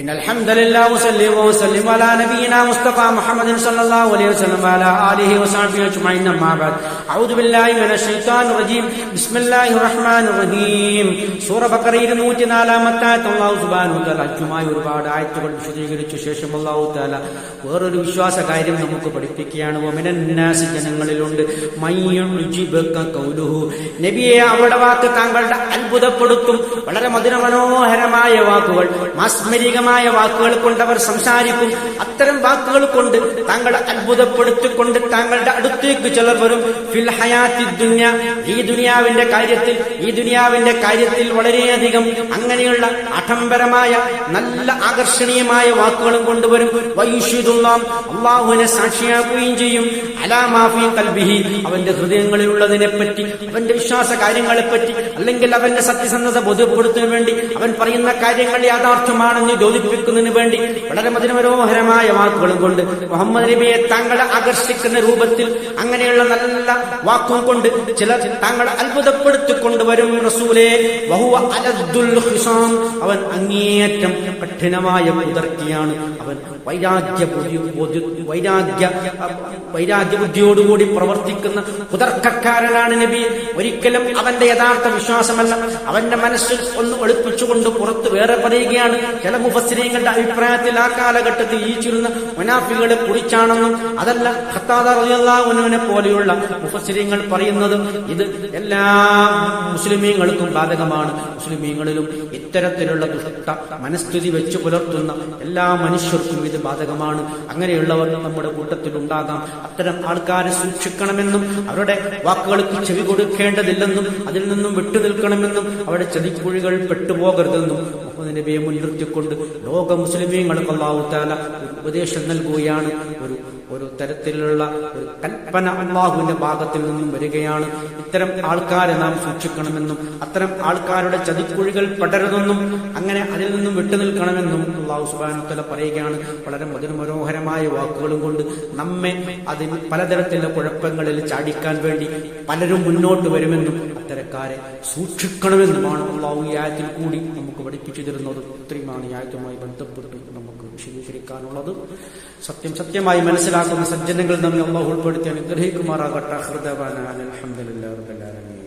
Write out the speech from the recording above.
إن الحمد لله وسلم على نبينا مصطفى محمد صلى الله عليه وسلم وعلى آله وصحبه أجمعين أما بعد أعوذ بالله من الشيطان الرجيم بسم الله الرحمن الرحيم സൂറ ബഖറയിൽ 104-ാമത്തെ ആയത്ത് അല്ലാഹു സുബ്ഹാനഹു വ തആല അജ്ജുമായി ഒരുപാട് ആയത്തുകൾ വിശദീകരിച്ച ശേഷം അല്ലാഹു തആല വേറൊരു വിശ്വാസ കാര്യം നമുക്ക് പഠിപ്പിക്കുകയാണ്. വമിനന്നാസി ജനങ്ങളിലുണ്ട് മയ്യുജിബക ഖൗലുഹു, നബിയെ അവരുടെ വാക്ക് താങ്കളുടെ അത്ഭുതപ്പെടുത്തും. വളരെ മധുരമനോഹരമായ വാക്കുകൾ, മാസ്മരികമായ വാക്കുകൾ കൊണ്ട് അവർ സംസാരിക്കും. അത്തരം വാക്കുകൾ കൊണ്ട് താങ്കളെ അത്ഭുതപ്പെടുത്തിക്കൊണ്ട് താങ്കളുടെ അടുത്തേക്ക് ചിലർ വരും. ഫിൽ ഹയാത്തി ദുനിയ, ഈ ദുനിയാവിന്റെ കാര്യത്തിൽ വളരെയധികം അങ്ങനെയുള്ള ആഡംബരമായ നല്ല ആകർഷണീയമായ വാക്കുകളും കൊണ്ടുവരും. വയുഷിദുല്ലാഹ്, അല്ലാഹുവിനെ സാക്ഷിയാക്കുകയും ചെയ്യും. അലാ മാ ഫീ ഖൽബിഹി, അവന്റെ ഹൃദയങ്ങളിലുള്ളതിനെ പറ്റി, അവന്റെ വിശ്വാസ കാര്യങ്ങളെപ്പറ്റി, അല്ലെങ്കിൽ അവന്റെ സത്യസന്ധത ബോധ്യപ്പെടുത്തുന്നതിന് വേണ്ടി, അവൻ പറയുന്ന കാര്യങ്ങൾ യാഥാർത്ഥ്യമാണെന്ന് യോജിപ്പിക്കുന്നതിന് വേണ്ടി വളരെ മധുരമനോഹരമായ വാക്കുകളും കൊണ്ട് മുഹമ്മദ് നബിയെ താങ്കളെ ആകർഷിക്കുന്ന രൂപത്തിൽ അങ്ങനെയുള്ള നല്ല വാക്കും കൊണ്ട് ചിലർ താങ്കളെ അത്ഭുതപ്പെടുത്തിക്കൊണ്ടുവരും. റസൂലേ വഹുവ അലദ്ദുൽ ഖിസാം, അവൻ അങ്ങേയറ്റം കഠിനമായ കുതർക്കിയാണ്. അവൻ വൈരാഗ്യ ബുദ്ധിയോടുകൂടി പ്രവർത്തിക്കുന്ന കുതർക്കക്കാരനാണ് നബി. ഒരിക്കലും അവന്റെ യഥാർത്ഥ വിശ്വാസമല്ല, അവന്റെ മനസ്സിൽ ഒന്ന് ഒളിപ്പിച്ചുകൊണ്ട് പുറത്ത് വേറെ പറയുകയാണ്. ചില മുഫസ്സിരീങ്ങളുടെ അഭിപ്രായത്തിൽ ആ കാലഘട്ടത്തിൽ ജീവിച്ചിരുന്ന മുനാഫികളെ കുറിച്ചാണെന്നും, അതല്ല ഖത്താദ റളിയല്ലാഹു അൻഹുവിനെ പോലെയുള്ള മുഫസ്സിരീങ്ങൾ പറയുന്നത് ഇത് എല്ലാ മുസ്ലിമീങ്ങൾക്കും ബാധകമാണ്. മുസ്ലിമീങ്ങളിലും ഇത്തരത്തിലുള്ള ദുഷ്ട മനസ്ഥിതി വെച്ച് പുലർത്തുന്ന എല്ലാ മനുഷ്യർക്കും ഇത് ബാധകമാണ്. അങ്ങനെയുള്ളവർ നമ്മുടെ കൂട്ടത്തിൽ ഉണ്ടാകാം. അത്തരം ആൾക്കാരെ സൂക്ഷിക്കണമെന്നും അവരുടെ വാക്കുകൾക്ക് ചെവി കൊടുക്കേണ്ടതില്ലെന്നും അതിൽ നിന്നും വിട്ടുനിൽക്കണമെന്നും അവരുടെ ചതിക്കുഴികൾ പെട്ടുപോകരുതെന്നും മുഹമ്മദ് നബിയെ മുൻനിർത്തിക്കൊണ്ട് ലോക മുസ്ലിമീങ്ങൾക്ക് അല്ലാഹു തആല ഉപദേശം നൽകുകയാണ്. ഒരു തരത്തിലുള്ള ഒരു കൽപ്പന അല്ലാഹുവിന്റെ ഭാഗത്തിൽ നിന്നും വരികയാണ്. ഇത്തരം ആൾക്കാരെ നാം സൂക്ഷിക്കണമെന്നും അത്തരം ആൾക്കാരുടെ ചതിക്കുഴികൾ പടരുതെന്നും അങ്ങനെ അതിൽ നിന്നും വിട്ടുനിൽക്കണമെന്നും അല്ലാഹു സുബ്ഹാനഹു വ തആല പറയുകയാണ്. വളരെ മധുരമനോഹരമായ വാക്കുകളും കൊണ്ട് നമ്മെ അതിന് പലതരത്തിലുള്ള കുഴപ്പങ്ങളിൽ ചാടിക്കാൻ വേണ്ടി പലരും മുന്നോട്ട് വരുമെന്നും അത്തരക്കാരെ സൂക്ഷിക്കണമെന്നുമാണ് അല്ലാഹു ഈ ആയത്തിൽ കൂടി നമുക്ക് പഠിപ്പിച്ചു തരുന്നത്. ഇത്രയുമാണ് ഈ ആയത്തുമായി ബന്ധപ്പെട്ട് നമുക്ക് വിശദീകരിക്കാനുള്ളത്. സത്യമായി മനസ്സിലാക്കുന്ന സജ്ജനങ്ങൾ നമ്മെ അല്ലാഹു ഉൾപ്പെടുത്തി അനുഗ്രഹിക്കുമാറാകട്ടെ. അൽഹംദുലില്ലാഹി റബ്ബിൽ ആലമീൻ.